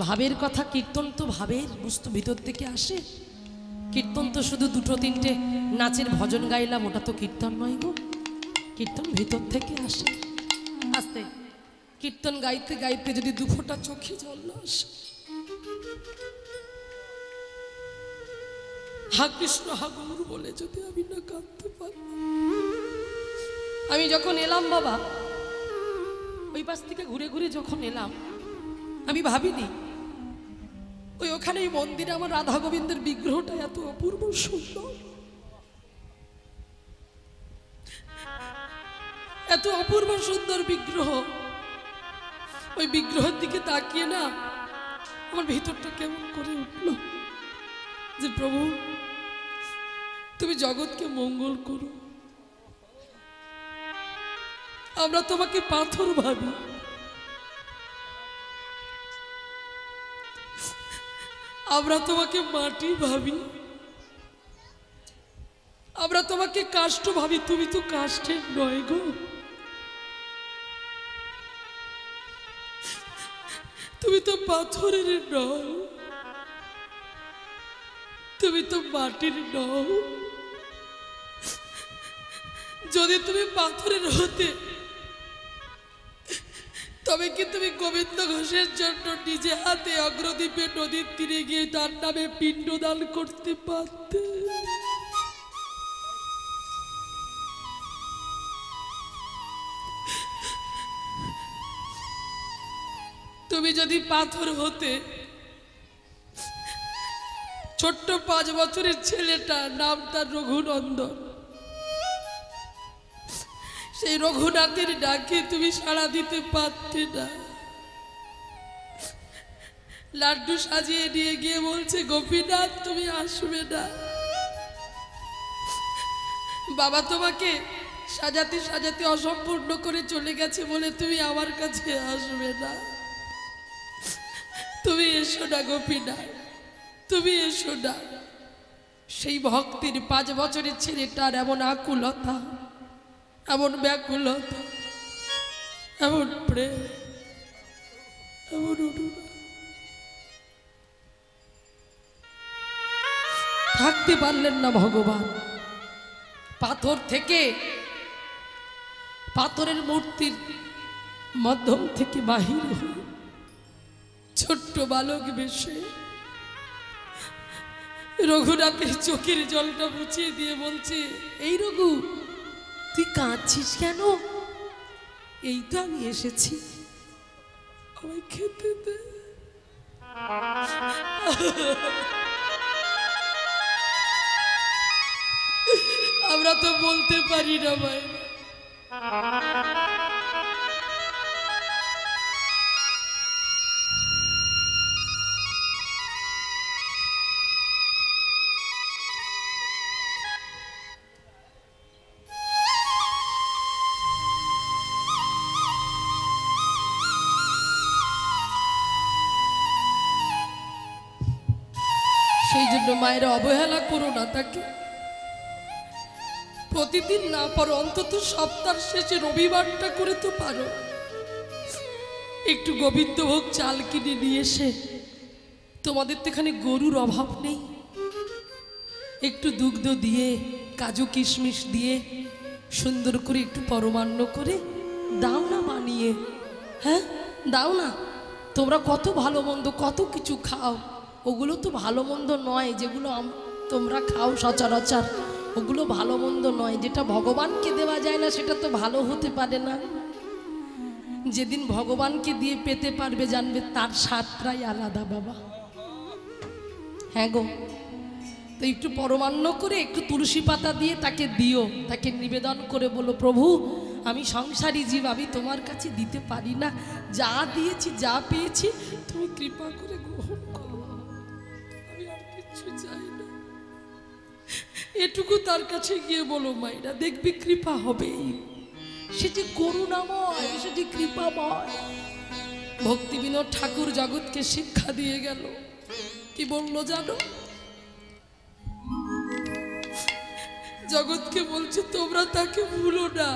ভাবের কথা, কীর্তন তো ভাবের বস্তু ভিতর থেকে আসে। কীর্তন তো শুধু দুটো তিনটে নাচের ভজন গাইলাম, ওটা তো কীর্তন নয় গো। কীর্তন ভিতর থেকে আসে। আস্তে কীর্তন গাইতে গাইতে যদি দুফোঁটা চোখে জল না আসে, হা কৃষ্ণ হা গৌর বলে যদি আমি না কাঁদতে পারি। আমি যখন এলাম বাবা, ওই পাশ থেকে ঘুরে ঘুরে যখন এলাম, আমি ভাবিনি ওই ওখানে এই মন্দিরে আমার রাধা গোবিন্দের বিগ্রহটা এত অপূর্ব সুন্দর, এত অপূর্ব সুন্দর বিগ্রহ। ওই বিগ্রহের দিকে তাকিয়ে না আমার ভিতরটা কেমন করে উঠলো যে প্রভু তুমি জগৎকে মঙ্গল করো। আমরা তোমাকে পাথর ভাবি, আমরা তোমাকে মাটি ভাবি, আমরা তোমাকে কাষ্ঠ ভাবি। তুমি তো কাষ্ঠের নয় গো, তুমি তো পাথরের নও, তুমি তো মাটির নও। যদি তুমি পাথরের হতে, তবে কি তুমি গোবিন্দ ঘোষের জন্য নিজে হাতে অগ্রদ্বীপে নদীর তীরে গিয়ে তার নামে পিণ্ডদান করতে পারতে? তুমি যদি পাথর হতে, ছোট্ট 5 বছরের ছেলেটা, নাম তার রঘুনন্দন, সেই রঘুনাথের ডাকে তুমি সাড়া দিতে পারতে না। লাড্ডু সাজিয়ে নিয়ে গিয়ে বলছে গোপীনাথ তুমি আসবে না। বাবা তোমাকে সাজাতে সাজাতে অসম্পূর্ণ করে চলে গেছে বলে তুমি আমার কাছে আসবে না। তুমি এসো না গোপীনাথ, তুমি এসো না। সেই ভক্তির 5 বছরের ছেলেটার এমন আকুলতা, এমন ব্যাকুলতা, এমন প্রেম, এমন অনুরাগ, থাকতে পারলেন না ভগবান। পাথর থেকে, পাথরের মূর্তির মাধ্যম থেকে বাহির হয়ে ছোট্ট বালক বেশে রঘুনাথের চোখের জলটা মুছিয়ে দিয়ে বলছে, এই রঘু তুই কাঁদছিস কেন? এই তো আমি এসেছি, আমায় খেতে দে। আমরা তো বলতে পারি না ভাই। সেই জন্য মায়েরা অবহেলা করো না তাকে। প্রতিদিন না পারো, অন্তত সপ্তাহের শেষে রবিবারটা করে তো পারো। একটু গোবিন্দভোগ চাল কিনে নিয়ে এসে, তোমাদের তো এখানে গরুর অভাব নেই, একটু দুগ্ধ দিয়ে কাজু কিশমিশ দিয়ে সুন্দর করে একটু পরমান্ন করে দাও না বানিয়ে। হ্যাঁ দাও না। তোমরা কত ভালো মন্দ কত কিছু খাও, ওগুলো তো ভালো মন্দ নয়। যেগুলো তোমরা খাও সচরাচর, ওগুলো ভালো মন্দ নয়। যেটা ভগবানকে দেওয়া যায় না সেটা তো ভালো হতে পারে না। যেদিন ভগবানকে দিয়ে পেতে পারবে জানবে তার স্বাদটাই আলাদা বাবা। হ্যাঁ গো, তো একটু পরমান্ন করে একটু তুলসী পাতা দিয়ে তাকে দিও, তাকে নিবেদন করে বলো প্রভু আমি সংসারী জীব, আমি তোমার কাছে দিতে পারি না, যা দিয়েছি যা পেয়েছি তুমি কৃপা করে গ্রহণ করো, আমি আর কিছু চাই না। এটুকু তার কাছে গিয়ে বলো মায়েরা, দেখবি কৃপা হবেই। সে যে করুণাময়, সে যে কৃপাময়। ভক্তি বিনোদ ঠাকুর জগৎকে শিক্ষা দিয়ে গেল, কি বললো জানো? জগৎকে বলছে তোমরা তাকে ভুলো না,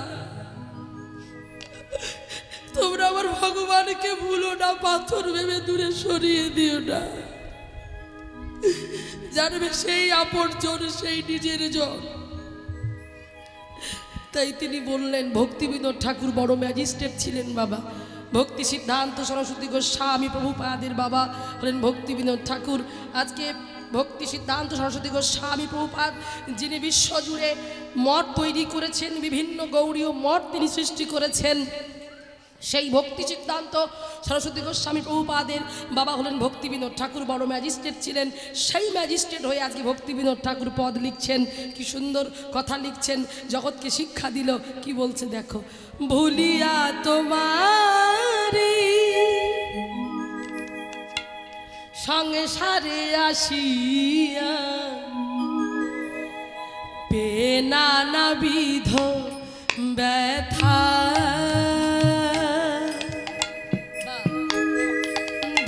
তোমরা আমার ভগবানকে ভুলো না, পাথর ভেবে দূরে সরিয়ে দিও না। জানবে সেই আপন জন, সেই নিজের জন। তাই তিনি বললেন, ভক্তিবিনোদ ঠাকুর বড় ম্যাজিস্ট্রেট ছিলেন বাবা। ভক্তি সিদ্ধান্ত সরস্বতী গোস্বামী প্রভুপাদের বাবা হলেন ভক্তিবিনোদ ঠাকুর। আজকে ভক্তি সিদ্ধান্ত সরস্বতী গোস্বামী প্রভুপাদ, যিনি বিশ্বজুড়ে মঠ তৈরি করেছেন, বিভিন্ন গৌড়ীয় মঠ তিনি সৃষ্টি করেছেন, সেই ভক্তি সিদ্ধান্ত সরস্বতী গোস্বামী প্রভুপাদের বাবা হলেন ভক্তিবিনোদ ঠাকুর, বড় ম্যাজিস্ট্রেট ছিলেন। সেই ম্যাজিস্ট্রেট হয়ে আজকে ভক্তিবিনোদ ঠাকুর পদ লিখছেন, কি সুন্দর কথা লিখছেন, জগৎকে শিক্ষা দিল। কি বলছে দেখো, ভুলিয়া তোমারে সংসারে আসিয়া পেনা নাবিধ ব্যথা,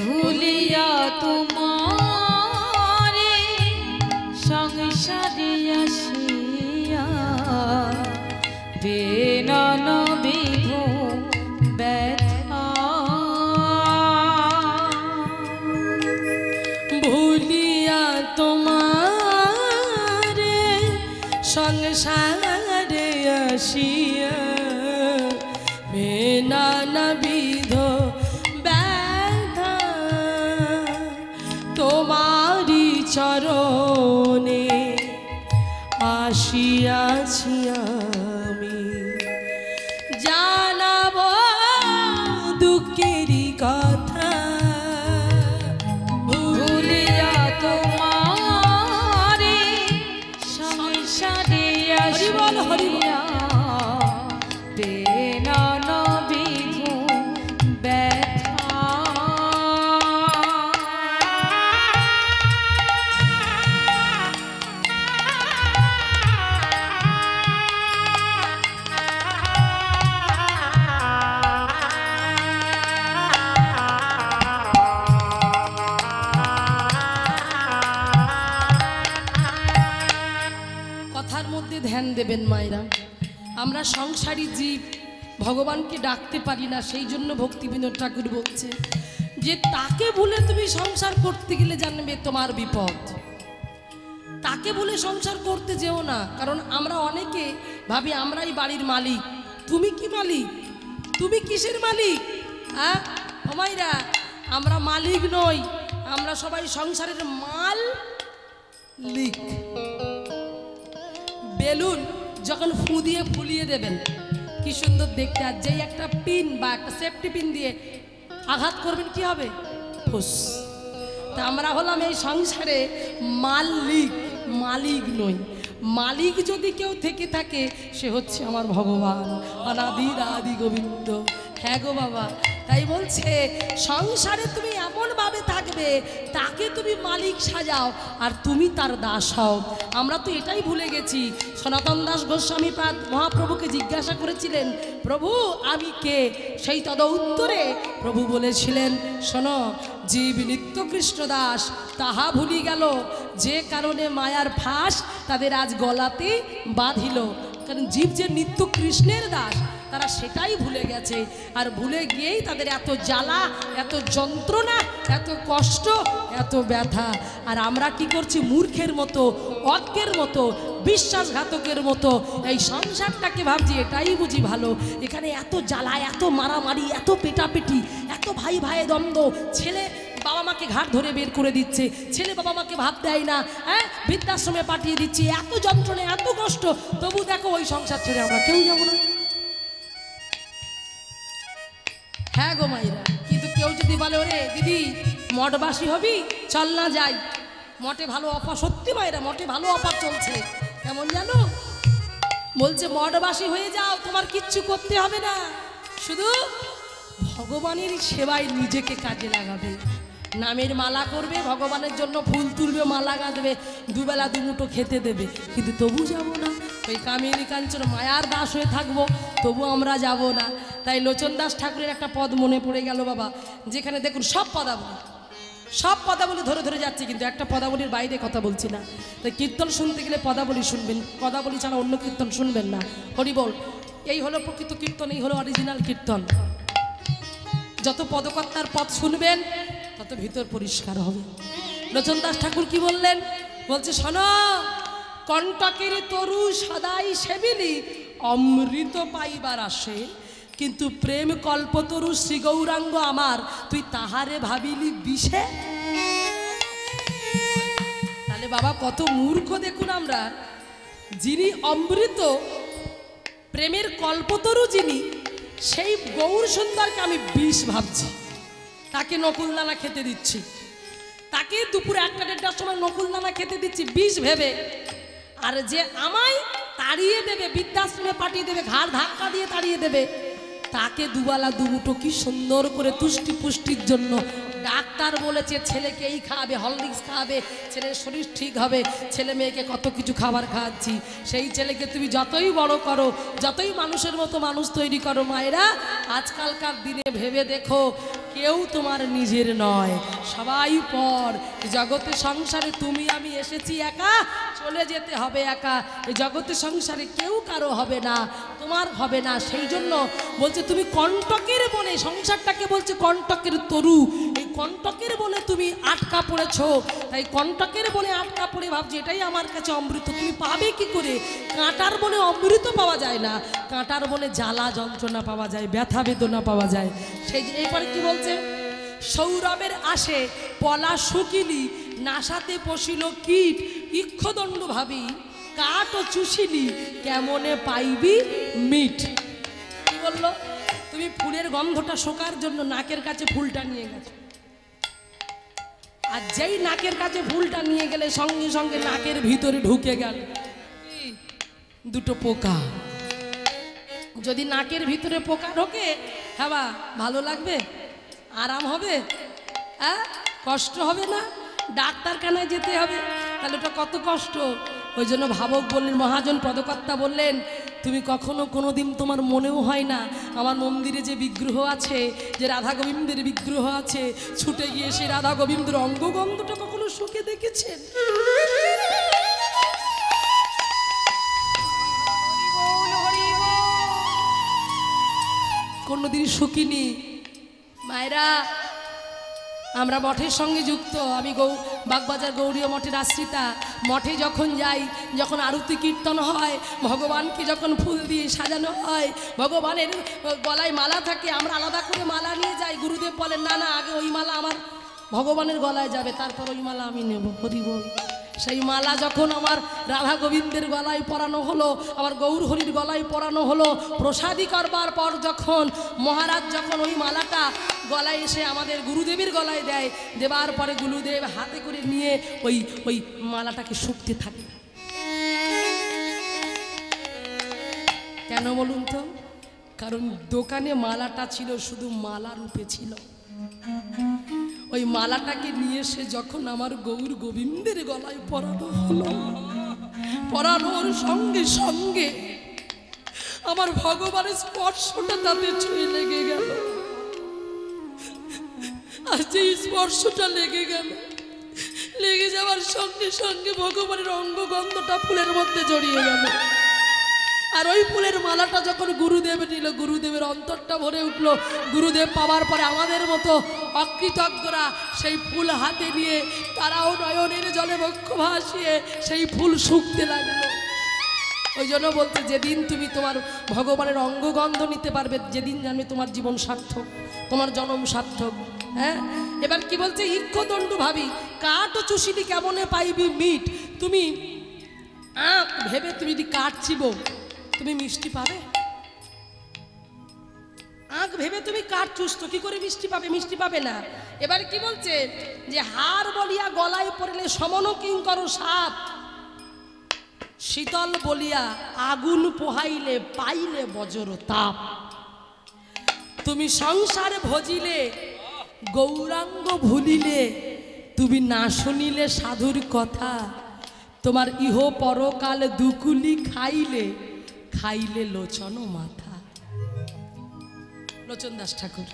ভুলিয়া তোমারে সংসারে আসিয়া পেনা নাবিধ ব্যথা, ভুলিয়া তোমারে সংসারে আসিয়া পেনা নাবিধ ব্যথা, তোমারি চরণে আসিয়াছি আমি, জানাব দুঃখেরই কথা। ভুলিয়া তোমারে সংসারে আসিয়া পেনা নাবিধ ব্যথা, কথার মধ্যে ধ্যান দেবেন মায়েরা। আমরা সংসারী জীব, ভগবানকে ডাকতে পারি না, সেই জন্য ভক্তিবিনোদ ঠাকুর বলছে যে তাকে ভুলে তুমি সংসার করতে গেলে জানবে তোমার বিপদ। তাকে ভুলে সংসার করতে যেও না, কারণ আমরা অনেকে ভাবি আমরাই বাড়ির মালিক। তুমি কি মালিক? তুমি কিসের মালিক? হ্যাঁ মায়েরা, আমরা মালিক নই, আমরা সবাই সংসারের মাল লিক। বেলুন যখন ফু দিয়ে ফুলিয়ে দেবেন কি সুন্দর দেখতে, আর যেই একটা পিন বা একটা সেফটি পিন দিয়ে আঘাত করবেন কি হবে? ফুস। তা আমরা হলাম এই সংসারে মালিক, মালিক নই। মালিক যদি কেউ থেকে থাকে সে হচ্ছে আমার ভগবান, অনাদি আদি গোবিন্দ। হ্যাঁ গো বাবা, তাই বলছে সংসারে তুমি এমনভাবে থাকবে তাকে তুমি মালিক সাজাও আর তুমি তার দাস হও। আমরা তো এটাই ভুলে গেছি। সনাতন দাস গোস্বামী পাদ মহাপ্রভুকে জিজ্ঞাসা করেছিলেন, প্রভু আমি কে? সেই তদ উত্তরে প্রভু বলেছিলেন, শোনো, জীব নিত্য কৃষ্ণ দাস তাহা ভুলি গেল, যে কারণে মায়ার ফাঁস তাদের আজ গলাতে বাঁধিল। কারণ জীব যে নিত্য কৃষ্ণের দাস তারা সেটাই ভুলে গেছে, আর ভুলে গিয়েই তাদের এত জ্বালা, এত যন্ত্রণা, এত কষ্ট, এত ব্যথা। আর আমরা কি করছি? মূর্খের মতো, অজ্ঞের মতো, বিশ্বাসঘাতকের মতো এই সংসারটাকে ভাবছি এটাই বুঝি ভালো। এখানে এত জ্বালা, এত মারামারি, এত পেটাপেটি, এত ভাই ভাইয়ে দ্বন্দ্ব, ছেলে বাবা মাকে ঘাট ধরে বের করে দিচ্ছে, ছেলে বাবা মাকে ভাত দেয় না, হ্যাঁ বৃদ্ধাশ্রমে পাঠিয়ে দিচ্ছে, এত যন্ত্রণা, এত কষ্ট, তবু দেখো ওই সংসার ছেড়ে আমরা কেউ যাবো না। হ্যাঁ গো মাইরা, কিন্তু কেউ যদি বলে ওরে দিদি মঠবাসী হবি, চল না যাই, মঠে ভালো অফার। সত্যি মাইরা, মঠে ভালো অফার চলছে। কেমন জানো? বলছে মঠবাসী হয়ে যাও, তোমার কিচ্ছু করতে হবে না, শুধু ভগবানের সেবায় নিজেকে কাজে লাগাবে, নামের মালা করবে, ভগবানের জন্য ফুল তুলবে, মালা গাঁথবে, দুবেলা দুমুঠো খেতে দেবে। কিন্তু তবু যাব না, ওই কামিনী কাঞ্চন মায়ার দাস হয়ে থাকবো, তবু আমরা যাব না। তাই লোচন দাস ঠাকুরের একটা পদ মনে পড়ে গেল বাবা, যেখানে দেখুন সব পদাবলী ধরে ধরে যাচ্ছে, কিন্তু একটা পদাবলীর বাইরে কথা বলছি না। তাই কীর্তন শুনতে গেলে পদাবলী শুনবেন, পদাবলী ছাড়া অন্য কীর্তন শুনবেন না। হরি বল, এই হলো প্রকৃত কীর্তন, এই হলো অরিজিনাল কীর্তন। যত পদকর্তার পথ শুনবেন তত ভিতর পরিষ্কার হবে। লোচন দাস ঠাকুর কি বললেন? বলছে শোনো, কণ্টকের তরু সদাই সেবিলি অমৃত পাইবার আসে, কিন্তু প্রেম কল্পতরু শ্রী গৌরাঙ্গ আমার, তুই তাহারে ভাবিলি বিষে। তাহলে বাবা কত মূর্খ দেখুন আমরা, যিনি অমৃত প্রেমের কল্পতরু যিনি, সেই গৌর সুন্দরকে আমি বিষ ভাবছি। তাকে নকুলদানা খেতে দিচ্ছি, তাকে দুপুরে 1টা-1.5টার সময় নকুলদানা খেতে দিচ্ছি বিষ ভেবে, আর যে আমায় তাড়িয়ে দেবে, বৃদ্ধাশ্রমে পাঠিয়ে দেবে, ঘাড় ধাক্কা দিয়ে তাড়িয়ে দেবে, তাকে দুবেলা দুমুঠো কি সুন্দর করে তুষ্টি পুষ্টির জন্য ডাক্তার বলেছে ছেলেকে এই খাওয়াবে, হরলিক্স খাওয়াবে, ছেলের শরীর ঠিক হবে, ছেলে মেয়েকে কত কিছু খাবার খাওয়াচ্ছি, সেই ছেলেকে তুমি যতই বড় করো, যতই মানুষের মতো মানুষ তৈরি করো, মায়েরা আজকালকার দিনে ভেবে দেখো কেউ তোমার নিজের নয়, সবাই পর। জগতে সংসারে তুমি আমি এসেছি একা, চলে যেতে হবে একা। এই জগতে সংসারে কেউ কারো হবে না, তোমার হবে না। সেই জন্য বলছে তুমি কণ্টকের বনে, সংসারটাকে বলছে কণ্টকের তরু, এই কণ্টকের বনে তুমি আটকা পড়েছ। তাই কণ্টকের বনে আটকা পড়ে ভাবছি এটাই আমার কাছে অমৃত। তুমি পাবে কি করে? কাঁটার বনে অমৃত পাওয়া যায় না, কাঁটার বনে জ্বালা যন্ত্রণা পাওয়া যায়, ব্যথা বেদনা পাওয়া যায়। সেই এরপরে কি বলছে? সৌরভের আসে পলা শুকিলি, নাসাতে পশিল কীট, ইক্ষদণ্ড ভাবি কাঠ ও চুষিলি, কেমনে পাইবি মিট। কি বললো? তুমি ফুলের গন্ধটা শোকার জন্য নাকের কাছে ফুলটা নিয়ে গেছো, আর যেই নাকের কাছে ফুলটা নিয়ে গেলে সঙ্গে সঙ্গে নাকের ভিতরে ঢুকে গেল দুটো পোকা। যদি নাকের ভিতরে পোকা ঢোকে, হ্যাঁ ভালো লাগবে? আরাম হবে? হ্যাঁ, কষ্ট হবে না? ডাক্তারখানায় যেতে হবে, তাহলে ওটা কত কষ্ট। ওই জন্য ভাবক বললেন, মহাজন পদকর্তা বললেন, তুমি কখনো কোনো দিন তোমার মনেও হয় না আমার মন্দিরে যে বিগ্রহ আছে, যে রাধা গোবিন্দের বিগ্রহ আছে, ছুটে গিয়ে সেই রাধা গোবিন্দের অঙ্গগন্ধটা কখনো শুকে দেখেছেন? কোনোদিন শুকিনি। মায়েরা, আমরা মঠের সঙ্গে যুক্ত, আমি বাগবাজার গৌরীয় মঠের আশ্রিতা। মঠে যখন যাই, যখন আরতি কীর্তন হয়, ভগবানকে যখন ফুল দিয়ে সাজানো হয়, ভগবানের গলায় মালা থাকে, আমরা আলাদা করে মালা নিয়ে যাই। গুরুদেব বলেন না না, আগে ওই মালা আমার ভগবানের গলায় যাবে, তারপর ওই মালা আমি নেব। হরি বল। সেই মালা যখন আমার রাধা গোবিন্দের গলায় পরানো হলো, আমার গৌর হরির গলায় পরানো হলো, প্রসাদী করবার পর যখন মহারাজ যখন ওই মালাটা গলায় এসে আমাদের গুরুদেবের গলায় দেয়, দেবার পরে গুরুদেব হাতে করে নিয়ে ওই মালাটাকে শুকতে থাকে। কেন বলুন তো? কারণ দোকানে মালাটা ছিল শুধু মালা রূপে ছিল। ওই মালাটাকে নিয়ে এসে যখন আমার গৌর গোবিন্দের গলায় পরানো হলো, পরানোর সঙ্গে সঙ্গে আমার ভগবানের স্পর্শটা তাতে ছুঁয়ে লেগে গেল। আর যে স্পর্শটা লেগে গেল, লেগে যাওয়ার সঙ্গে সঙ্গে ভগবানের অঙ্গগন্ধটা ফুলের মধ্যে জড়িয়ে গেল। আর ওই ফুলের মালাটা যখন গুরুদেব নিল, গুরুদেবের অন্তরটা ভরে উঠলো। গুরুদেব পাওয়ার পরে আমাদের মতো অকৃতজ্ঞরা সেই ফুল হাতে নিয়ে তারাও নয়নের জলে বক্ষ ভাসিয়ে সেই ফুল শুকতে লাগলো। ওই জন্য বলতে, যেদিন তুমি তোমার ভগবানের অঙ্গগন্ধ নিতে পারবে, যেদিন জানবে তোমার জীবন সার্থক, তোমার জন্ম সার্থক। হ্যাঁ, এবার কি বলছে? ইক্ষদণ্ড ভাবি কাঠ ও চুষিলি, কেমনে পাইবি মিট। তুমি আখ ভেবে তুমি যদি কাঠ চিবো, তুমি মিষ্টি পাবে? আখ ভেবে তুমি কাঠ চুষতো, কি করে মিষ্টি পাবে? মিষ্টি পাবে না। এবার কি বলছে? যে হার বলিয়া গলায় পড়লে সমন কিঙ্কর সাপ, শীতল বলিয়া আগুন পোহাইলে পাইলে বজ্র তাপ। তুমি সংসারে ভজিলে গৌরাঙ্গ ভুলিলে, তুমি না শুনিলে সাধুর কথা, তোমার ইহ পরকাল দুকুলি খাইলে খাইলে লোচন মাথা। লোচন দাস ঠাকুর।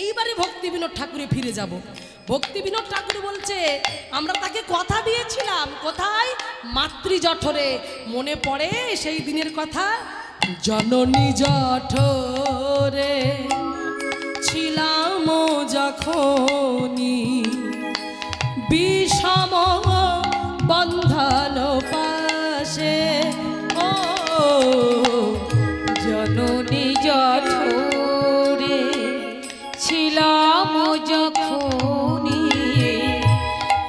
এইবারে ভক্তি বিনোদ ঠাকুরে ফিরে যাব। ভক্তি বিনোদ ঠাকুর বলছে, আমরা তাকে কথা দিয়েছিলাম কোথায়? মাতৃ জঠরে। মনে পড়ে সেই দিনের কথা? জননী জঠরে ছিলাম যখনই বিষম বন্ধন পাশে, ও জননী জঠরে ছিলাম যখনই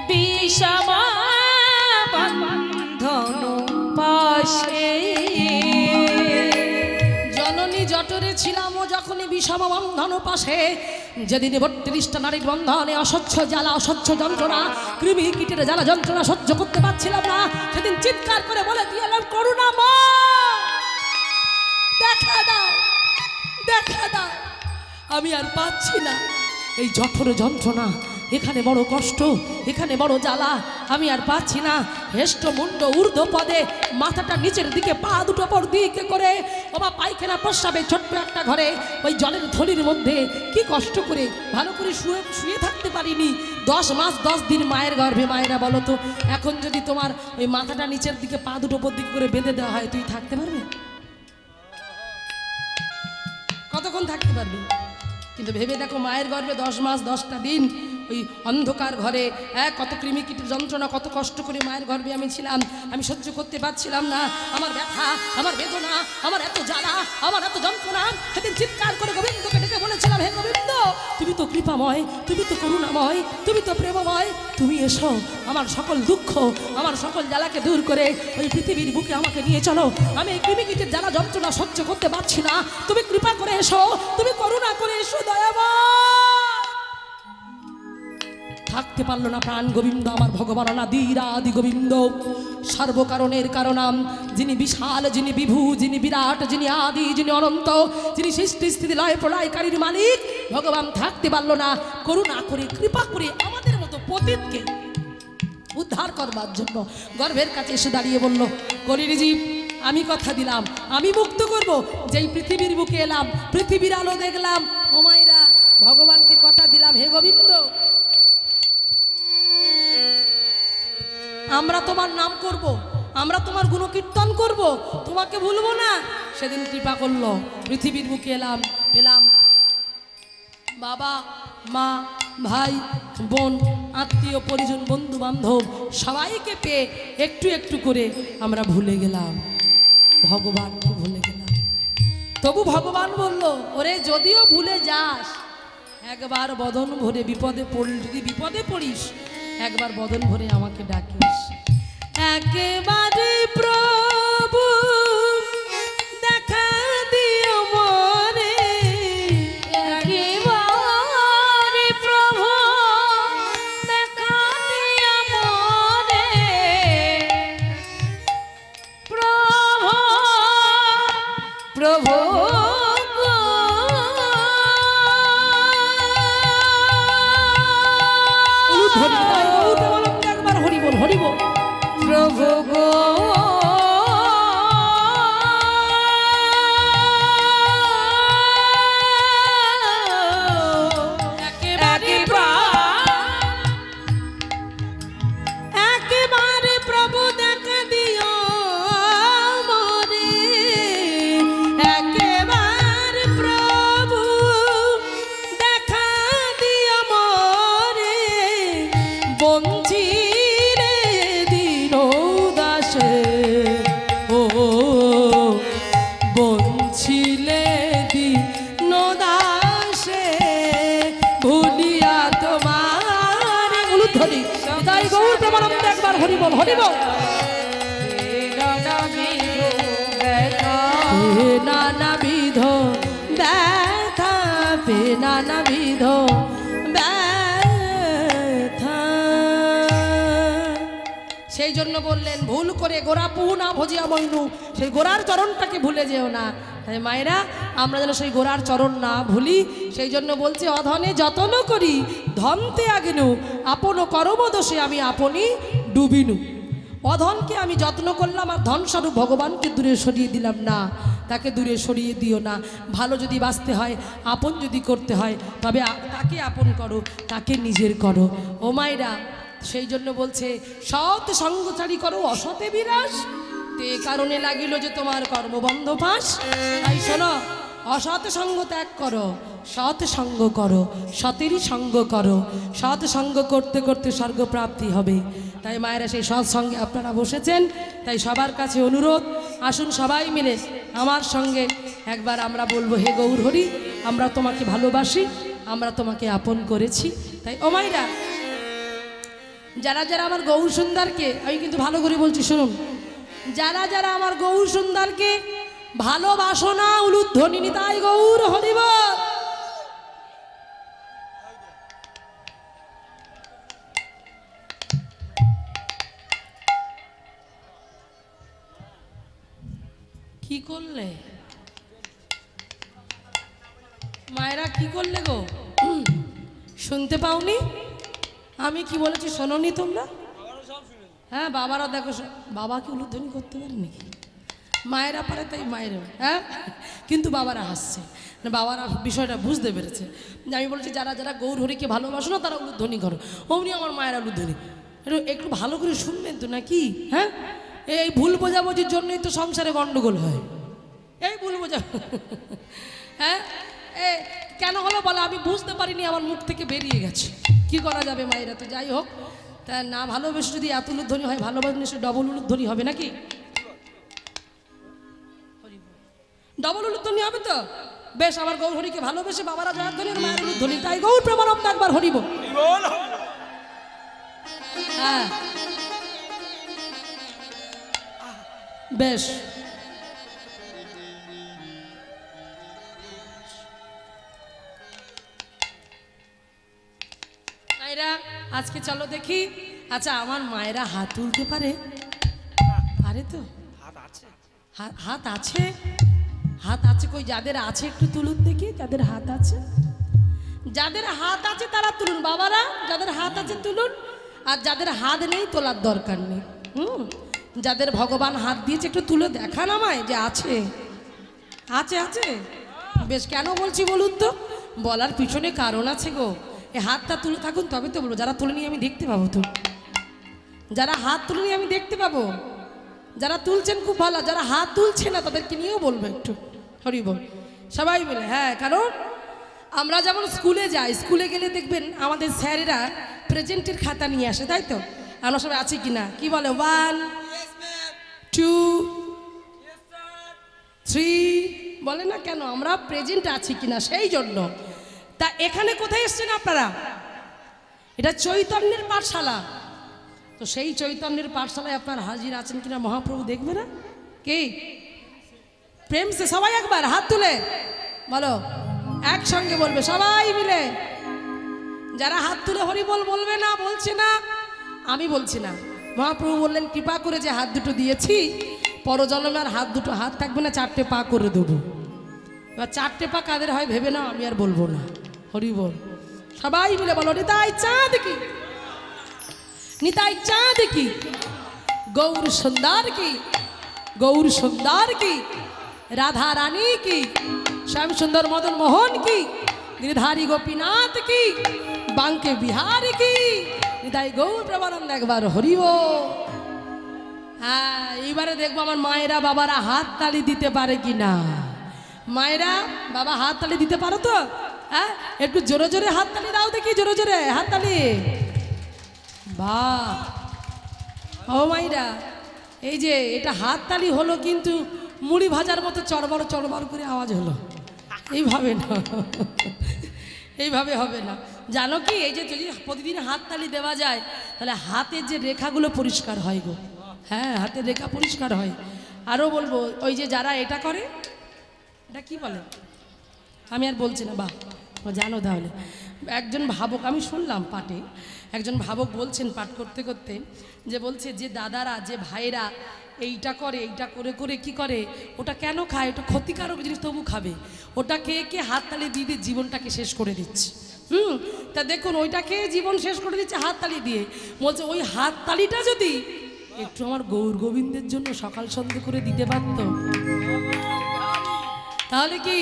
বিষম বন্ধন পাশে। জননী জঠরে ছিলাম যখনই বিষম বন্ধন পাশে, যেদিন 32টা নারীর বন্ধনে অসহ্য জ্বালা অসহ্য যন্ত্রণা কৃমি কীটের জ্বালা যন্ত্রণা সহ্য করতে পারছিলাম না, সেদিন চিৎকার করে বলে দিলাম করুণাময় দেখা দাও দেখা দাও, আমি আর পাচ্ছি না এই জঠর যন্ত্রণা, এখানে বড় কষ্ট, এখানে বড় জ্বালা, আমি আর পাচ্ছি না। হেষ্ট মুন্ড ঊর্ধ্ব পদে, মাথাটা নিচের দিকে, পা দুটো পর দিকে করে, বাবা পায়খানা প্রস্রাবে ছোট্ট একটা ঘরে ওই জলের থলির মধ্যে কি কষ্ট করে ভালো করে শুয়ে থাকতে পারিনি। 10 মাস 10 দিন মায়ের গর্ভে। মায়েরা বলো তো, এখন যদি তোমার ওই মাথাটা নিচের দিকে, পা দুটো পর দিকে করে বেঁধে দেওয়া হয়, তুই থাকতে পারবে? কতক্ষণ থাকতে পারবি? কিন্তু ভেবে দেখো, মায়ের গর্ভে 10 মাস 10টা দিন ওই অন্ধকার ঘরে, কত কৃমিকীটের যন্ত্রণা, কত কষ্ট করে মায়ের গর্ভে আমি ছিলাম। আমি সহ্য করতে পারছিলাম না, আমার ব্যথা, আমার বেদনা, আমার এত জ্বালা, আমার এত যন্ত্রণা। সেদিন চিৎকার করে গোবিন্দকে ডেকে বলেছিলাম, হে গোবিন্দ, তুমি তো কৃপাময়, তুমি তো করুণাময়, তুমি তো প্রেমময়, তুমি এসো আমার সকল দুঃখ, আমার সকল জ্বালাকে দূর করে ওই পৃথিবীর বুকে আমাকে নিয়ে চলো। আমি এই কৃমিকীটের জ্বালা যন্ত্রণা সহ্য করতে পারছি না, তুমি কৃপা করে এসো, তুমি করুণা করে এসো দয়াময়। থাকতে পারলো না প্রাণ গোবিন্দ আমার ভগবান অনাদির আদি গোবিন্দ, সর্বকারণের কারণাম, যিনি বিশাল, যিনি বিভু, যিনি বিরাট, যিনি আদি, যিনি অনন্ত, যিনি সৃষ্টি স্থিতি লয় প্রলয়কারীর মালিক ভগবান থাকতে পারলো না। করুণা করে কৃপা করে আমাদের মতো পতিতকে উদ্ধার করবার জন্য গর্ভের কাছে এসে দাঁড়িয়ে বলল, কলির জীব, আমি কথা দিলাম, আমি মুক্ত করব। যেই পৃথিবীর বুকে এলাম, পৃথিবীর আলো দেখলাম, ও মায়েরা, ভগবানকে কথা দিলাম, হে গোবিন্দ, আমরা তোমার নাম করব, আমরা তোমার গুণকীর্তন করব, তোমাকে ভুলবো না। সেদিন কৃপা করলো, পৃথিবীর বুকে এলাম, পেলাম বাবা মা ভাই বোন আত্মীয় পরিজন বন্ধু বান্ধব সবাইকে পেয়ে একটু একটু করে আমরা ভুলে গেলাম, ভগবানকে ভুলে গেলাম। তবু ভগবান বলল, ওরে যদিও ভুলে যাস, একবার বদন ভরে বিপদে পড়লি, যদি বিপদে পড়িস একবার বদন ভরে আমাকে ডাকিস। একেবারে প্রভু দেখা দিও মনে, একেবারে প্রভু দেখা দিও মনে, প্রভু প্রভু হরিবল প্রভু গো একেবারে প্রভু দেখা দিও মরে, একেবারে প্রভু দেখা দিও মরে, বঞ্চি বঞ্ছিলে দিনদাসে ভুলিয়া তোমার উলুধ্বনি তাই গৌর প্রেমানন্দে একবার হরিবল হরিবল। নানাবিধ ব্যথা পে নানাবিধ ব্যথা, সেই জন্য বললেন, ভুল করে গোড়া পুহু না ভজিয়া মইনু, সেই গোড়ার চরণটাকে ভুলে যেও না। তাই মায়েরা, আমরা যেন সেই গোড়ার চরণ না ভুলি, সেই জন্য বলছে, অধনে যতন করি ধনতে আগেনু, আপন কর্মদোষে আমি আপনি ডুবিনু। অধনকে আমি যত্ন করলাম আর ধনস্বরূপ ভগবানকে দূরে সরিয়ে দিলাম না, তাকে দূরে সরিয়ে দিও না। ভালো যদি বাঁচতে হয়, আপন যদি করতে হয়, তবে তাকে আপন করো, তাকে নিজের করো। ও মায়েরা, সেই জন্য বলছে, সৎ সঙ্গচারী করো অসতে বিরাস, তে কারণে লাগিল যে তোমার কর্মবন্ধ পাশ। তাই শোনো, অসৎ সঙ্গ ত্যাগ করো, সৎ সঙ্গ করো, সতেরই সঙ্গ করো। সৎ সঙ্গ করতে করতে স্বর্গপ্রাপ্তি হবে। তাই মায়েরা সেই সৎসঙ্গে আপনারা বসেছেন। তাই সবার কাছে অনুরোধ, আসুন সবাই মিলে আমার সঙ্গে একবার আমরা বলবো, হে গৌর হরি, আমরা তোমাকে ভালোবাসি, আমরা তোমাকে আপন করেছি। তাই ও মায়েরা, যারা যারা আমার গৌর সুন্দরকে, আমি কিন্তু ভালো করে বলছি শুনুন, যারা যারা আমার গৌর সুন্দরকে ভালোবাসো না, উলুধ্বনি নিতাই গৌর হরি বল। কি করলে মায়েরা, কি করলে গো? শুনতে পাওনি আমি কি বলেছি? শোনোনি তোমরা? হ্যাঁ, বাবারা দেখো, বাবাকে উলুধ্বনি করতে পারেনি, মায়েরা পারে, তাই মায়েরা, হ্যাঁ, কিন্তু বাবারা হাসছে না, বাবারা বিষয়টা বুঝতে পেরেছে। আমি বলছি যারা যারা গৌর হরিকে ভালোবাসো না তারা উলুধ্বনি করো। অমনি আমার মায়েরা উলুধ্বনি। একটু ভালো করে শুনবেন তো নাকি? হ্যাঁ, এই ভুল বোঝাবুঝির জন্যই তো সংসারে গন্ডগোল হয়, এই ভুল বোঝা। হ্যাঁ, কেন হলো বলে আমি বুঝতে পারিনি, আমার মুখ থেকে বেরিয়ে গেছে, কি করা যাবে মায়েরা? তো যাই হোক, তা না ভালোবেসে যদি এত উলুধ্বনি হয়, ভালোবাসলে সে ডবল উলুধ্বনি হবে নাকি? ডবল উলুধ্বনি হবে তো বেশ। আমার গৌর হরিকে ভালোবেসে বাবারা জয়ধ্বনি, মায়ের উলুধ্বনি, তাই গৌর প্রেমানন্দ একবার হরিব। হ্যাঁ বেশ, মায়েরা আজকে চলো দেখি। আচ্ছা, আমার মায়েরা হাত তুলতে পারে? পারে তো? হাত আছে, হাত আছে কই? যাদের আছে একটু তুলুন দেখি, যাদের হাত আছে। যাদের হাত আছে তারা তুলুন বাবারা, যাদের হাত আছে তুলুন। আর যাদের হাত নেই তোলার দরকার নেই। যাদের ভগবান হাত দিয়েছে একটু তুলে দেখান আমায় যে আছে। আছে আছে বেশ। কেন বলছি বলুন তো? বলার পিছনে কারণ আছে গো। এই হাতটা তুলে থাকুন তবে তো বলবো। যারা তুলে নিয়ে আমি দেখতে পাবো তো, যারা হাত তুলে নিয়ে আমি দেখতে পাবো। যারা তুলছেন খুব ভালো, যারা হাত তুলছে না তাদেরকে নিয়েও বলবো একটু হরি বল সবাই মিলে। হ্যাঁ, কারণ আমরা যেমন স্কুলে যাই, স্কুলে গেলে দেখবেন আমাদের স্যারেরা প্রেজেন্টের খাতা নিয়ে আসে, তাই তো? আমরা সবাই আছি কিনা কি বলে? 1 2 3 বলে না কেন? আমরা প্রেজেন্ট আছি কিনা সেই জন্য। তা এখানে কোথায় এসছেন আপনারা? এটা চৈতন্যের পাঠশালা। তো সেই চৈতন্যের পাঠশালায় আপনার হাজির আছেন কিনা মহাপ্রভু দেখবে না? কি প্রেম সে সবাই একবার হাত তুলে বলো, একসঙ্গে বলবে সবাই মিলে। যারা হাত তুলে হরি বল বলবে না, বলছে না, আমি বলছি না। মহাপ্রভু বললেন কৃপা করে যে হাত দুটো দিয়েছি, পরজন্মে আর হাত দুটো হাত থাকবে না, 4টে পা করে দেবো। এবার 4টে পা কাদের হয় ভেবে নাও, আমি আর বলবো না। হরি বল সবাই মিলে বলো, নিতাই চাঁদ কি, নিতাই চাঁদ কি, গৌর সুন্দর কি, গৌর সুন্দর কি, রাধা রানী কি, শ্যাম সুন্দর মদন মোহন কি, गिरधारी गोपीनाथ की, बांके बिहारी की, निताई गौर प्रेमानंद একবার হরি বল। হ্যাঁ, এইবারে দেখবো আমার মায়েরা বাবারা হাত তালি দিতে পারে কিনা। মায়েরা বাবা হাত তালি দিতে পারো তো? হ্যাঁ, একটু জোরে জোরে হাত তালি দাও দেখি, জোরে জোরে হাত তালি। বাহ, ও মায়েরা, এই যে এটা হাত তালি হলো, কিন্তু মুড়ি ভাজার মতো চড়বড় চড়বড় করে আওয়াজ হলো। এইভাবে না, এইভাবে হবে না। জানো কি, এই যে যদি প্রতিদিন হাত তালি দেওয়া যায় তাহলে হাতের যে রেখাগুলো পরিষ্কার হয় গো। হ্যাঁ, হাতের রেখা পরিষ্কার হয়। আরও বলবো, ওই যে যারা এটা করে, এটা কি বলে আমি আর বলছি না, বাহ জানো তাহলে। একজন ভাবক, আমি শুনলাম পাঠে, একজন ভাবক বলছেন পাঠ করতে করতে, যে বলছে যে দাদারা, যে ভাইরা এইটা করে, এইটা করে করে কি করে, ওটা কেন খায়, ওটা ক্ষতিকারক জিনিস তবু খাবে, ওটা খেয়ে কে হাততালি দিয়ে দিয়ে জীবনটাকে শেষ করে দিচ্ছে। তা দেখুন, ওইটা খেয়ে জীবন শেষ করে দিচ্ছে হাততালি দিয়ে। বলছে ওই হাততালিটা যদি একটু আমার গৌর গোবিন্দের জন্য সকাল সন্ধ্যে করে দিতে পারত, তাহলে কি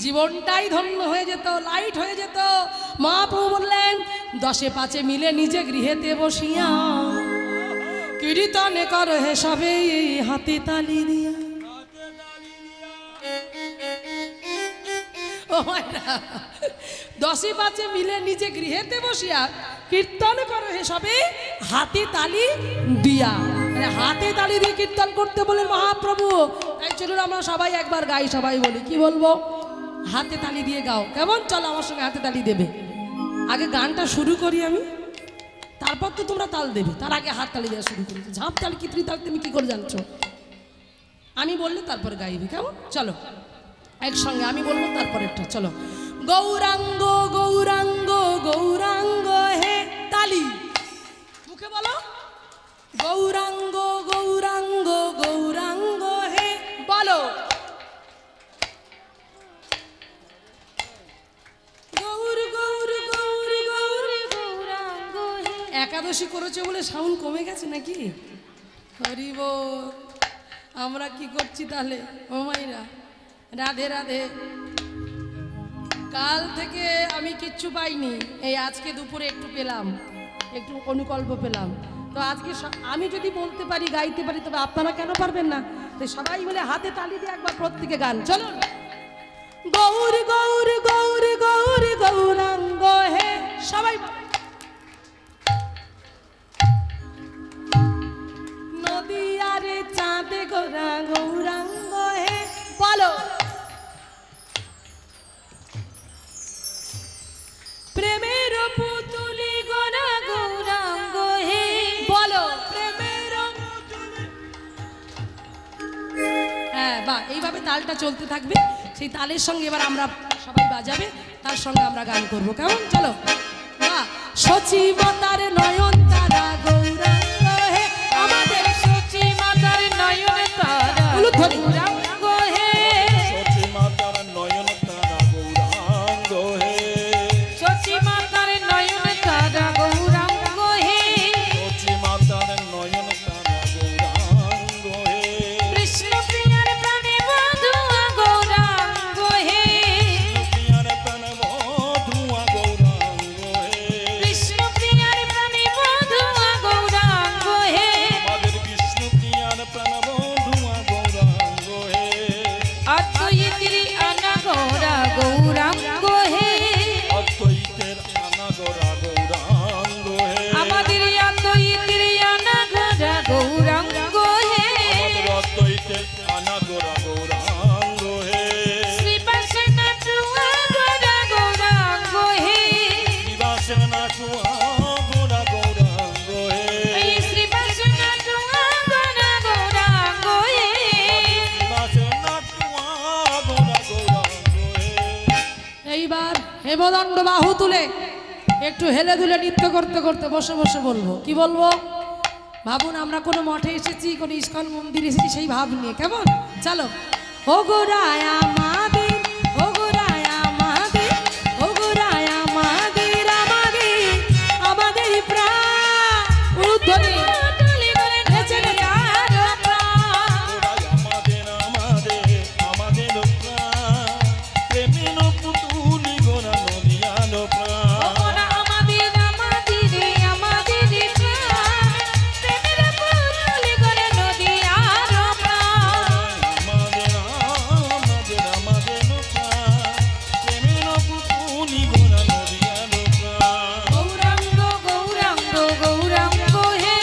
জীবনটাই ধন্য হয়ে যেত, লাইট হয়ে যেত। মহাপ্রভু বললেন 10 5 মিলে নিজে গৃহেতে বসিয়া কীর্তনে কর হে সবে হাতে তালি দিয়া। ও মাইরা, 10ই 5 মিলে নিজে গৃহেতে বসিয়া কীর্তন করে হে সবে হাতে তালি দিয়া। মানে হাতে তালি দিয়ে কীর্তন করতে বলেন মহাপ্রভু। তাই চলুন আমরা সবাই একবার গাই, সবাই বলি, কি বলবো? হাতে তালি দিয়ে গাও। কেমন? চলো আমার সঙ্গে হাতে তালি দেবে। আগে গানটা শুরু করি আমি, তারপর তো তোমরা তাল দেবে। তার আগে হাত তালি দেওয়া শুরু করি। ঝাঁপ তাল কি ত্রিতাল তুমি কি করে জানছো? আমি বললে তারপর গাইবি। কেমন? চলো একসঙ্গে আমি বলবো তারপরেরটা। চলো। গৌরাঙ্গ গৌরাঙ্গ গৌরাঙ্গ হে, তালি মুখে বলো। গৌরাঙ্গ গৌরাঙ্গ গৌরাঙ্গ হে, বলো। গৌর গৌর গৌর গৌর গৌরাঙ্গ হে। একাদশী করেছে বলে সাউন্ড কমে গেছে নাকি? হরি বল। আমরা কি করছি তাহলে? ও মাইরা, রাধে রাধে। কাল থেকে আমি কিচ্ছু পাইনি, এই আজকে দুপুরে একটু পেলাম, একটু অনুকল্প পেলাম। তো আজকে আমি যদি বলতে পারি, গাইতে পারি, তবে আপনারা কেন পারবেন না? তো সবাই মিলে হাতে তালি দিয়ে একবার প্রত্যেকে গান। চলো। গৌর গৌর গৌর গৌর গৌরাঙ্গ হে, সবাই নদিয়ারে চাঁদে গোরা গৌরাঙ্গ হে, বলো। প্রেমের পুতুলি গোরা গৌরাঙ্গ হে, বলো। প্রেমের পুতুলি। হ্যাঁ বাহ, এইভাবে তালটা চলতে থাকবে। সেই তালের সঙ্গে এবার আমরা সবাই বাজাবে, তার সঙ্গে আমরা গান করবো। কেমন? চলো। বাহ। সচিবতার নয়ন তারা গৌরাঙ্গ হে, আমাদের সচিমাতার নয়ন তারা গৌরাঙ্গ হে। সচিমাতার নয়ন তারা গৌরাঙ্গ হে। সচিমাতার নয়ন তারা গৌরাঙ্গ হে। সচিমাতার নয়ন তারা গৌরাঙ্গ হে। কৃষ্ণ প্রিয়ার প্রাণে বধুয়া গৌরাঙ্গ হে। প্রিয়ার প্রাণ বধুয়া গৌরাঙ্গ হে। কৃষ্ণ প্রিয়ার প্রাণে বধুয়া গৌরাঙ্গ হে। আমাদের কৃষ্ণ প্রিয়ার প্রাণ বধুয়া গৌরাঙ্গ হে। অদ্বৈতের আনাগোরা গৌরাঙ্গ হে। অদ্বৈতের আনাগোরা গৌরাঙ্গ হে। আমাদের অদ্বৈতের আনাগোরা গৌরাঙ্গ হে। আমাদের অদ্বৈতের আনাগোরা গৌরাঙ্গ হে। শ্রীবাসের নাটুয়া গোরা গৌরাঙ্গ হে। শ্রীবাসের নাটুয়া গোরা গৌরাঙ্গ হে। এই শ্রীবাসের নাটুয়া গোরা গৌরাঙ্গ হে। শ্রীবাসের নাটুয়া গোরা গৌরাঙ্গ হে। এইবার হেমদণ্ড বাহু তুলে একটু হেলে দুলে নৃত্য করতে করতে বসে বসে বলবো। কি বলবো? ভাবুন আমরা কোনো মঠে এসেছি, কোনো ইস্কন মন্দিরে এসেছি, সেই ভাব নিয়ে। কেমন? চলো। ও গোরায় আমাদের, ও গোরায় আমাদের, ও গোরায় আমাদের, আমাদের আমাদের প্রাণ উদ্ধরি তুলি করে নেচে আর প্রাণ। ওরাই আমাদের আমাদের আমাদের প্রাণ। প্রেমের পুতুলি গোরা নদিয়ালো প্রাণ। ওরা আমাদের আমাদের আমাদের প্রাণ। প্রেমের পুতুলি করে নদী আর প্রাণ। আমাদের আমাদের আমাদের প্রাণ। প্রেমের পুতুলি গোরা নদিয়ালো প্রাণ। গৌরাঙ্গ গৌরাঙ্গ গৌরাঙ্গ হে।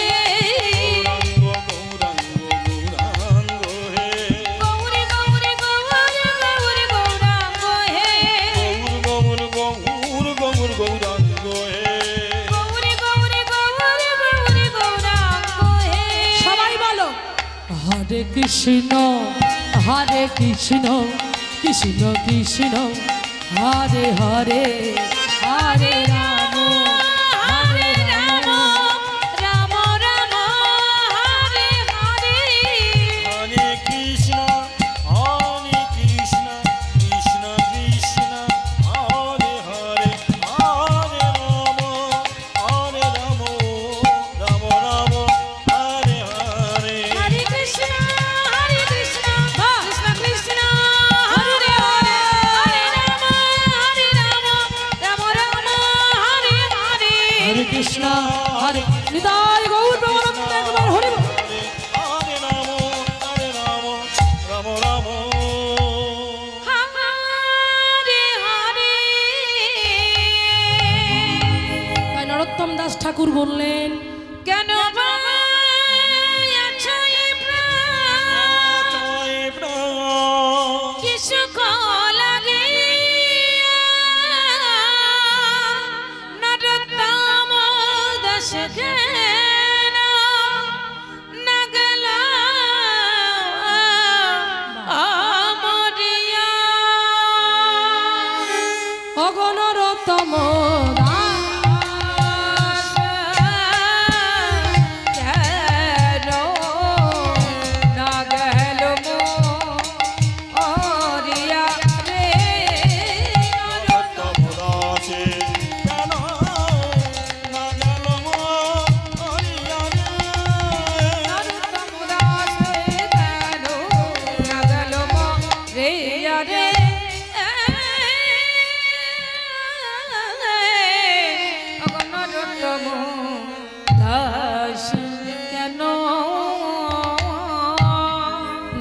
গৌরাঙ্গ গৌরাঙ্গ গৌরাঙ্গ হে। গৌরী গৌরী গৌর গৌর গৌরাঙ্গ হে। গৌর গৌর গৌর গৌর গৌরাঙ্গ হে। গৌরী গৌরী গৌর গৌর গৌরাঙ্গ হে। সবাই বলো। হরে কৃষ্ণ হরে কৃষ্ণ কৃষ্ণ কৃষ্ণ হরে হরে, হরে রাম হরে রাম রাম রাম হরে হরে। হরে কৃষ্ণ কৃষ্ণ কৃষ্ণ হরে হরে, হরে রাম রাম রাম হরে হরে। হরে কৃষ্ণ কৃষ্ণ কৃষ্ণ হরে হরে। হরে রাম রাম রাম রাম হরে হরে। বললেন, কেন বাবা আছো এ প্রাণ কি সুখ লাগে নরোত্তম দাস কেন না গেল আমরিয়া অগণরতম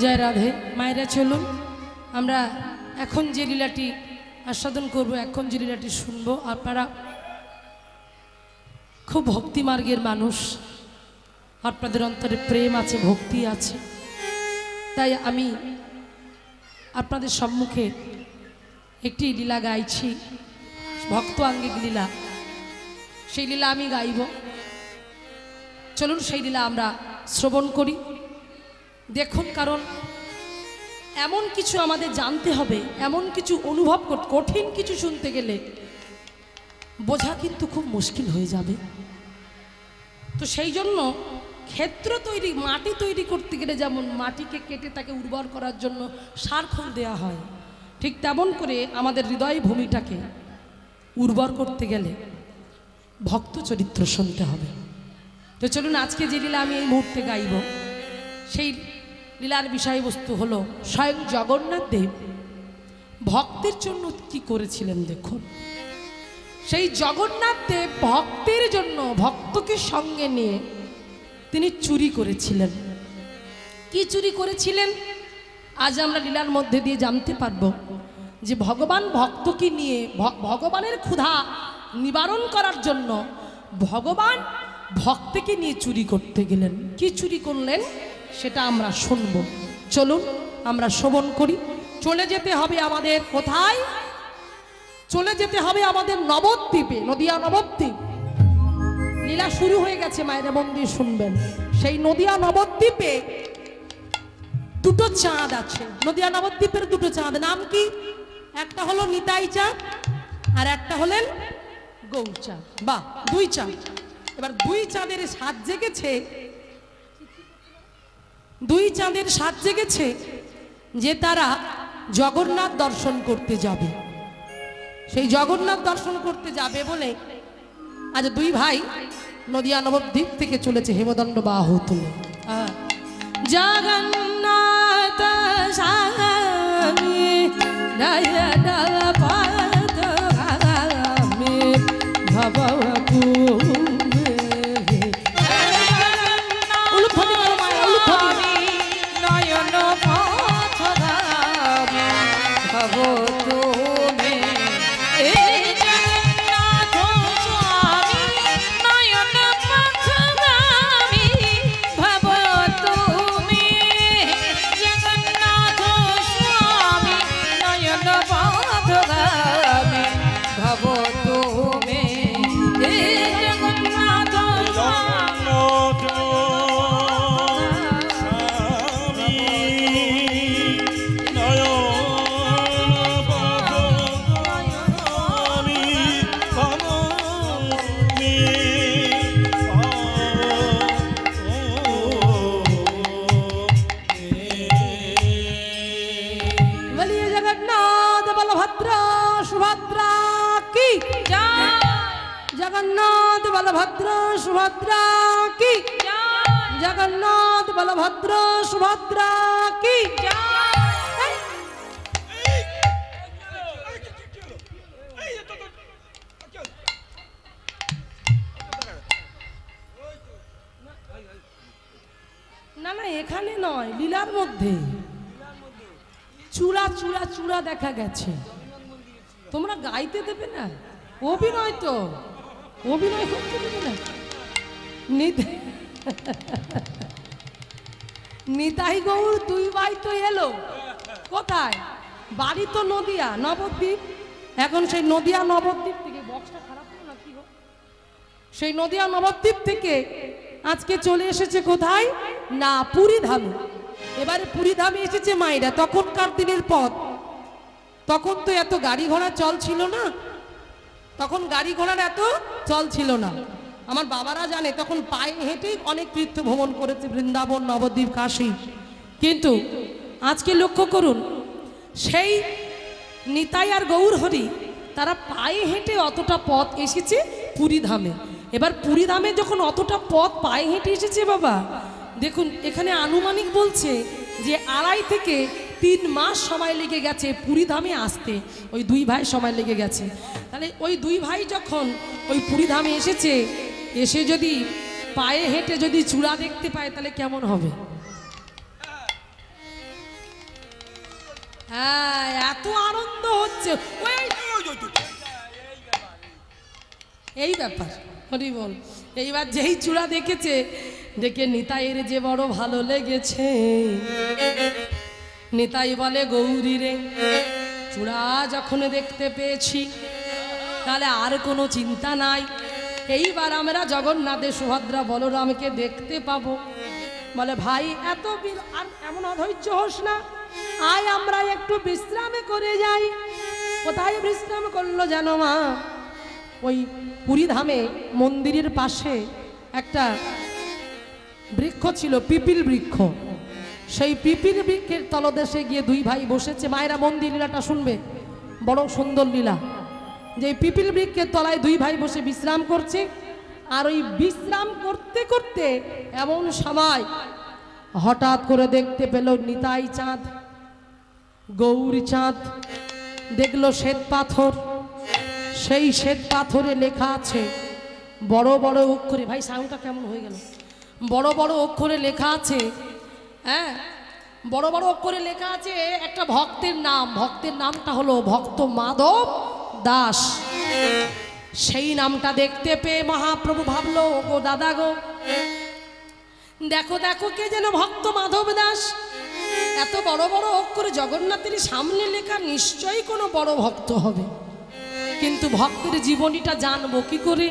জয় রাধে। মায়েরা চলুন, আমরা এখন যে লীলাটি আস্বাদন করব, এখন যে লীলাটি শুনবো, আপনারা খুব ভক্তি মার্গের মানুষ, আপনাদের অন্তরে প্রেম আছে, ভক্তি আছে, তাই আমি আপনাদের সম্মুখে একটি লীলা গাইছি, ভক্ত আঙ্গিক লীলা। সেই লীলা আমি গাইব। চলুন সেই লীলা আমরা শ্রবণ করি, দেখুন। কারণ এমন কিছু আমাদের জানতে হবে, এমন কিছু অনুভব করতে, কঠিন কিছু শুনতে গেলে বোঝা কিন্তু খুব মুশকিল হয়ে যাবে। তো সেই জন্য ক্ষেত্র তৈরি, মাটি তৈরি করতে গেলে যেমন মাটিকে কেটে তাকে উর্বর করার জন্য সার খোল দেওয়া হয়, ঠিক তেমন করে আমাদের হৃদয় ভূমিটাকে উর্বর করতে গেলে ভক্ত চরিত্র শুনতে হবে। তো চলুন আজকে যে লীলা আমি এই মুহূর্তে গাইব, সেই লীলার বিষয়বস্তু হলো স্বয়ং জগন্নাথ দেব ভক্তের জন্য কি করেছিলেন। দেখুন, সেই জগন্নাথ দেব ভক্তের জন্য, ভক্তকে সঙ্গে নিয়ে তিনি চুরি করেছিলেন। কি চুরি করেছিলেন আজ আমরা লীলার মধ্যে দিয়ে জানতে পারবো। যে ভগবান ভক্তকে নিয়ে, ভগবানের ক্ষুধা নিবারণ করার জন্য ভগবান ভক্তকে নিয়ে চুরি করতে গেলেন। কি চুরি করলেন সেটা আমরা শুনবো। চলুন আমরা শ্রবণ করি। চলে যেতে হবে আমাদের কোথায়? চলে যেতে হবে আমাদের নবদ্বীপে, নদিয়া নবদ্বীপ। লীলা শুরু হয়ে গেছে, মায়েরা মন দিয়ে শুনবেন। সেই নদিয়া নবদ্বীপে দুটো চাঁদ আছে। নদিয়া নবদ্বীপের দুটো চাঁদ, নাম কি? একটা হলো নিতাই চাঁদ আর একটা হলেন গৌরচাঁদ। বা দুই চাঁদ। এবার দুই চাঁদের সাত জেগেছে, দুই চাঁদের সাত জেগেছে যে তারা জগন্নাথ দর্শন করতে যাবে। সেই জগন্নাথ দর্শন করতে যাবে বলে আজ দুই ভাই নদিয়া নবদ্বীপ থেকে চলেছে হেমদণ্ড বাহু তুলে। জগন্নাথ স্বামী নয়ন পথগামী ভবতু जगन्नाथ बलभद्र सुभद्रा की जगन्नाथ बलभद्र सुभद्रा की। না না এখানে নয়, লীলার মধ্যে চূড়া চূড়া চূড়া দেখা গেছে। তোমরা গাইতে দেবে না? অভিনয় তো, অভিনয় করতে দেবে না? নিতাই গৌর দুই ভাই তো এলো কোথায়? বাড়ি তো নদিয়া নবদ্বীপ। এখন সেই নদিয়া নবদ্বীপ থেকে বক্সটা খারাপ হলো না কি গো? সেই নদিয়া নবদ্বীপ থেকে আজকে চলে এসেছে কোথায় না পুরী ধামে। এবারে পুরী ধামে এসেছে মায়েরা। তখনকার দিনের পথ, তখন তো এত গাড়ি ঘোড়া চল ছিল না, তখন গাড়ি ঘোড়ার এত চল ছিল না। আমার বাবারা জানে তখন পায়ে হেঁটেই অনেক তীর্থ ভ্রমণ করেছে, বৃন্দাবন নবদ্বীপ কাশী। কিন্তু আজকে লক্ষ্য করুন, সেই নিতাই আর গৌর হরি তারা পায়ে হেঁটে অতটা পথ এসেছে পুরী ধামে। এবার পুরী ধামে যখন অতটা পথ পায়ে হেঁটে এসেছে বাবা, দেখুন এখানে আনুমানিক বলছে যে 2.5 থেকে 3 মাস সময় লেগে গেছে পুরী ধামে আসতে। ওই দুই ভাই সময় লেগে গেছে। তাহলে ওই দুই ভাই যখন ওই পুরী ধামে এসেছে, এসে যদি পায়ে হেঁটে যদি চূড়া দেখতে পায় তাহলে কেমন হবে? হ্যাঁ, এত আনন্দ হচ্ছে। এই ব্যাপার হরি বল। এইবার যেই চূড়া দেখেছে, দেখে নিতাইয়ের যে বড় ভালো লেগেছে। নিতাই বলে গৌরী রে, চূড়া যখন দেখতে পেয়েছি তাহলে আর কোনো চিন্তা নাই। এইবার আমরা জগন্নাথের সুভদ্রা বলরামকে দেখতে পাবো। বলে ভাই এত আর এমন অধৈর্য হোস না, আয় আমরা একটু বিশ্রামে করে যাই। কোথায় বিশ্রাম করলো জানো মা? ওই পুরী ধামে মন্দিরের পাশে একটা বৃক্ষ ছিল, পিপিল বৃক্ষ। সেই পিপিল বৃক্ষের তলদেশে গিয়ে দুই ভাই বসেছে। মায়েরা মন্দির লীলাটা শুনবে, বড় সুন্দর লীলা। যে পিপিল বৃক্ষের তলায় দুই ভাই বসে বিশ্রাম করছে। আর ওই বিশ্রাম করতে করতে এমন সময় হঠাৎ করে দেখতে পেল নিতাই চাঁদ, গৌরী চাঁদ। দেখলো শ্বেত পাথর, সেই শ্বেত পাথরে লেখা আছে বড় বড় অক্ষরে। ভাই সাউন্ডটা কেমন হয়ে গেল? বড় বড় অক্ষরে লেখা আছে, হ্যাঁ বড় বড় অক্ষরে লেখা আছে একটা ভক্তের নাম। ভক্তের নামটা হলো ভক্ত মাধব দাস। সেই নামটা দেখতে পেয়ে মহাপ্রভু ভাবলো, গো দাদা গো, দেখো দেখো কে যেন ভক্ত মাধব দাস। এত বড় বড় অক্ষরে জগন্নাথের সামনে লেখা, নিশ্চয়ই কোনো বড় ভক্ত হবে। কিন্তু ভক্তের জীবনীটা জানবো কি করে?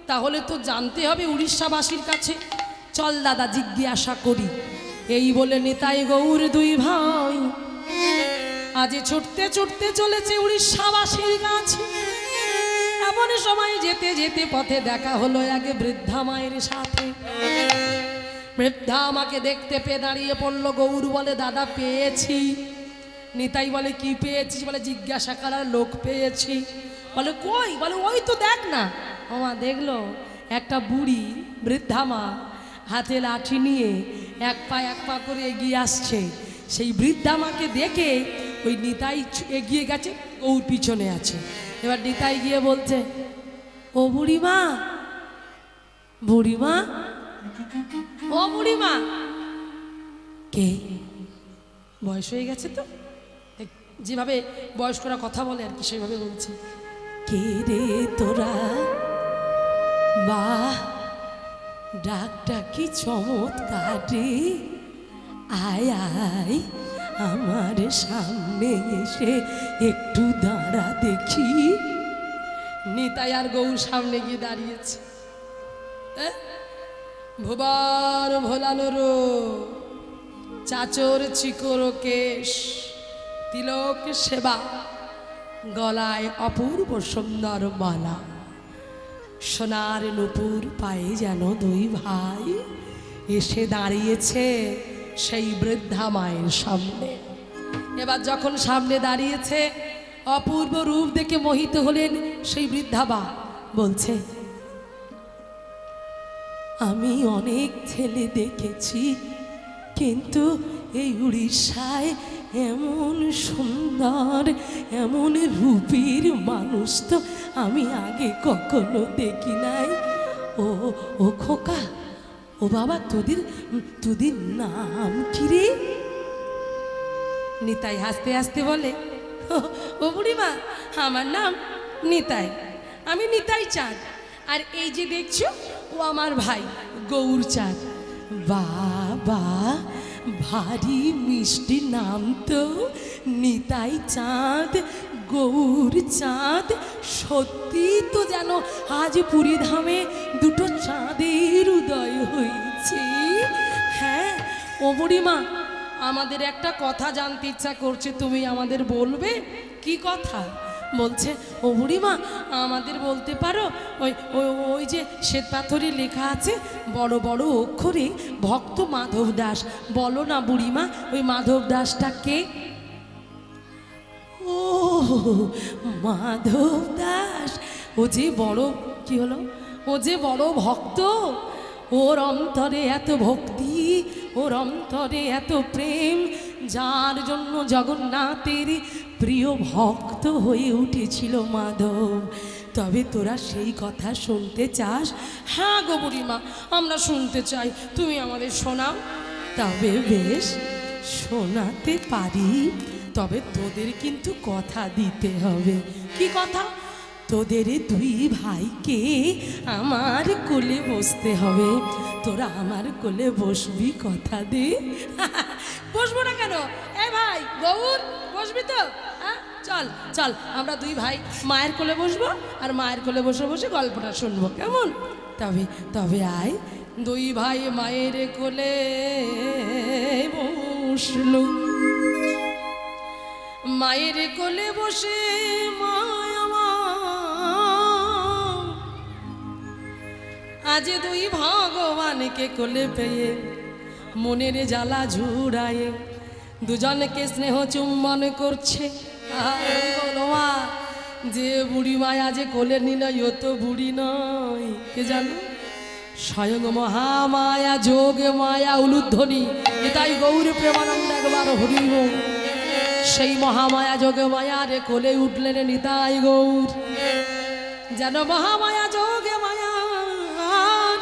তাহলে তো জানতে হবে উড়িষ্যাবাসীর কাছে। চল দাদা জিজ্ঞাসা করি। এই বলে নিতাই গৌর দুই ভাই আজ ছুটতে ছুটতে চলেছে উড়িষ্যাবাসীর কাছে। এমন সময় যেতে যেতে পথে দেখা হলো আগে বৃদ্ধা মায়ের সাথে। বৃদ্ধা আমাকে দেখতে পেয়ে দাঁড়িয়ে পড়লো। গৌর বলে দাদা পেয়েছি। নিতাই বলে কি পেয়েছিস? বলে জিজ্ঞাসা করার লোক পেয়েছি। বলে কই? বলে ওই তো দেখ না। আমা দেখলো একটা বুড়ি বৃদ্ধা মা হাতে লাঠি নিয়ে এক পা করে এগিয়ে আসছে। সেই বৃদ্ধা মাকে দেখে ওই নিতাই এগিয়ে গেছে, গৌর পিছনে আছে। এবার নিতাই গিয়ে বলছে, ও বুড়িমা, বুড়িমা, ও বুড়িমা। কে? বয়স হয়ে গেছে তো, যেভাবে বয়স্করা কথা বলে আর কি সেভাবে বলছে। কে রে তোরা? বাহ, ডাকটা কি চমৎকার রে। আয় আয় আমার সামনে এসে একটু দাঁড়া দেখি। নিতাই আর গৌর সামনে গিয়ে দাঁড়িয়েছে। ভুবন ভোলানোর চাচর চিকর কেশ, তিলক সেবা, গলায় অপূর্ব সুন্দর মালা, সোনার নুপুর পায়ে যেন দুই ভাই এসে দাঁড়িয়েছে সেই বৃদ্ধা মায়ের সামনে। এবার যখন সামনে দাঁড়িয়েছে, অপূর্ব রূপ দেখে মোহিত হলেন সেই বৃদ্ধা মা। বলছে, আমি অনেক ছেলে দেখেছি, কিন্তু এই উড়িষ্যায় এমন সুন্দর এমন রূপের মানুষ তো আমি আগে কখনো দেখি নাই। ও খোকা, ও বাবা, তোদের নাম কি রে? নিতাই হাসতে হাসতে বলে, ও বুড়িমা, আমার নাম নিতাই, আমি নিতাই চাঁদ। আর এই যে দেখছো ও আমার ভাই গৌরচাঁদ। বাবা ভারী মিষ্টি নাম তো, নিতাই চাঁদ, গৌরচাঁদ। সত্যি তো যেন আজ পুরীধামে দুটো চাঁদের উদয় হয়েছে। হ্যাঁ ও বুড়িমা, আমাদের একটা কথা জানতে ইচ্ছা করছে, তুমি আমাদের বলবে? কি কথা? বলছে ও বুড়িমা আমাদের বলতে পারো, ওই ওই ওই যে শ্বেত পাথরে লেখা আছে বড় বড় অক্ষরে ভক্ত মাধব দাস, বলো না বুড়িমা ওই মাধব দাসটা কে? ও মাধব দাস, ও যে বড়, কি হলো, ও যে বড় ভক্ত, ওর অন্তরে এত ভক্তি, ওর অন্তরে এত প্রেম, যার জন্য জগন্নাথের প্রিয় ভক্ত হয়ে উঠেছিল মাধব। তবে তোরা সেই কথা শুনতে চাস? হ্যাঁ গো বুড়িমা, আমরা শুনতে চাই, তুমি আমাদের শোনাও। তবে বেশ শোনাতে পারি, তবে তোদের কিন্তু কথা দিতে হবে। কি কথা? তোদের দুই ভাইকে আমার কোলে বসতে হবে। তোরা আমার কোলে বসবি, কথা দে। বসবো না কেন? এই ভাই গৌর, বসবি তো? হ্যাঁ চল চল, আমরা দুই ভাই মায়ের কোলে বসবো, আর মায়ের কোলে বসে বসে গল্পটা শুনবো, কেমন? তবে তবে আয়। দুই ভাই মায়ের কোলে বসলো, মায়ের কোলে বসে মায়া আজ দুই ভগবানকে কোলে পেয়ে মনের জ্বালা ঝুড়ায় দুজনকে স্নেহ চুম্বন করছে। বলো মা, যে বুড়ি মায়া যে কোলে নিল ও তো বুড়ি নয়, কে জানো? স্বয়ং মহামায়া যোগ মায়া উলুধ্বনি এটাই গৌর প্রেমানন্দ একবার হরিব। সেই মহামায়া যোগ মায়া রে কোলে উঠলেন নিতাই গৌর। যেন মহামায়া যোগ মায়া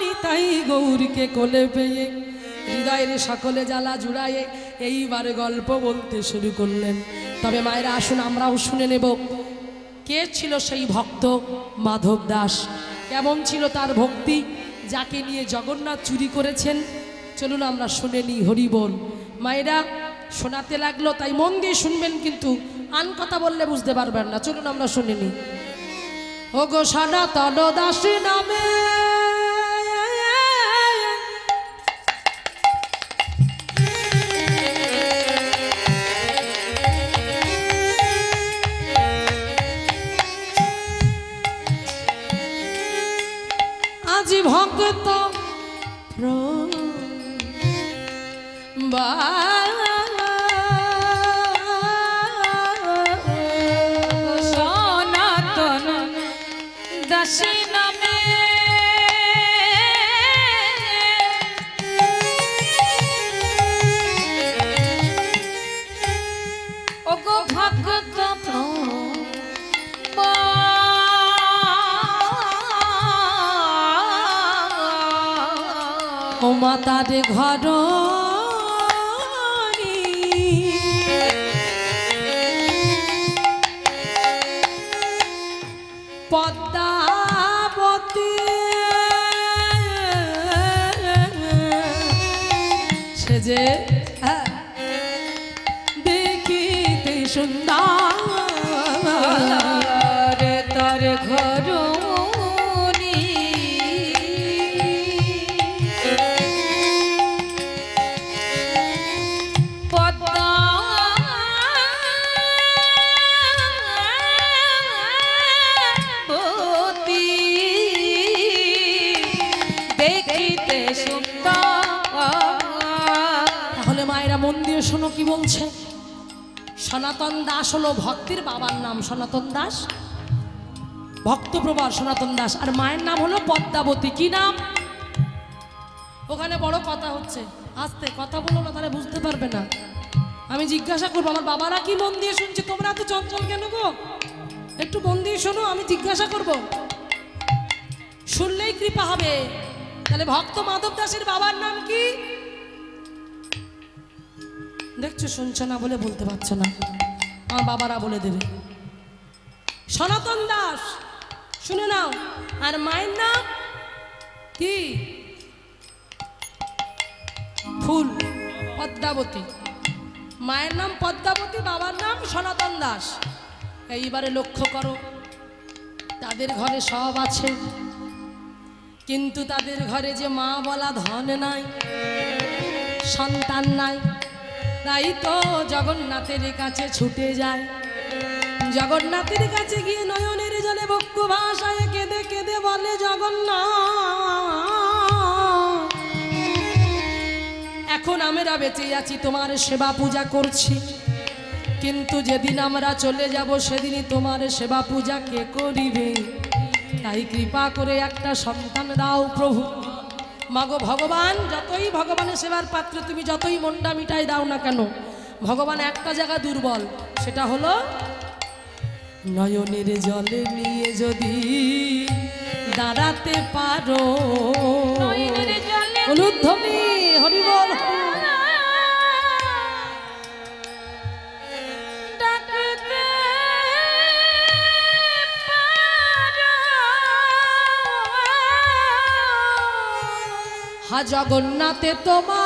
নিতাই গৌরকে কোলে পেয়ে হৃদয়ের সকলে জ্বালা জুড়ায়ে এইবার গল্প বলতে শুরু করলেন। তবে মায়েরা আসুন আমরাও শুনে নেব, কে ছিল সেই ভক্ত মাধব দাস, কেমন ছিল তার ভক্তি, যাকে নিয়ে জগন্নাথ চুরি করেছেন। চলুন আমরা শুনে নিই, হরি বল। মায়েরা শোনাতে লাগলো, তাই মন দিয়ে শুনবেন, কিন্তু আন কথা বললে বুঝতে পারবেন না। চলুন আমরা শুনে নিই। ও গো সনাতন দাস নামে আজ ভক্ত সনাতন দাসী নামে ওগো ভক্ত ও মাতার ঘর পদ্মাবতী সে যে দেখিতে সুন্দর তার ঘর শোনো কি বলছে। সনাতন দাস হলো ভক্তির বাবার নাম, সনাতন দাস, ভক্তপ্রবর সনাতন দাস। আর মায়ের নাম হলো পদ্মাবতী। কি নাম? ওখানে বড় কথা হচ্ছে, আস্তে কথা বলো না, তাহলে বুঝতে পারবে না। আমি জিজ্ঞাসা করবো, আমার বাবারা কি মন দিয়ে শুনছে, তোমরা এত চঞ্চল কেন গো? একটু মন দিয়ে শোনো, আমি জিজ্ঞাসা করব, শুনলেই কৃপা হবে। তাহলে ভক্ত মাধব দাসের বাবার নাম কি? দেখছো, শুনছো না বলে বলতে পারছো না, আমার বাবারা বলে দেবে। সনাতন দাস, শুনে নাও। আর মায়ের নাম কি? ফুল, পদ্মাবতী। মায়ের নাম পদ্মাবতী, বাবার নাম সনাতন দাস। এইবারে লক্ষ্য করো, তাদের ঘরে সব আছে, কিন্তু তাদের ঘরে যে মা বলা ধন নাই, সন্তান নাই। তাই তো জগন্নাথের কাছে ছুটে যায়। জগন্নাথের কাছে গিয়ে নয়নের জলে বক্ষ ভাষায় কেঁদে কেঁদে বলে, জগন্নাথ, এখন আমরা বেঁচে আছি, তোমার সেবা পূজা করছি, কিন্তু যেদিন আমরা চলে যাব সেদিনই তোমার সেবা পূজা কে করিবে? তাই কৃপা করে একটা সন্তান দাও প্রভু। মাগো ভগবান, যতই ভগবানের সেবার পাত্র তুমি যতই মনটা মিটাই দাও না কেন, ভগবান একটা জায়গা দুর্বল, সেটা হলো নয়নের জলে নিয়ে যদি দাঁড়াতে পারো। নয়নের জলে অনুধ্বনি হরিবল। ডাকতে পারো। হা জগন্নাথে তোমার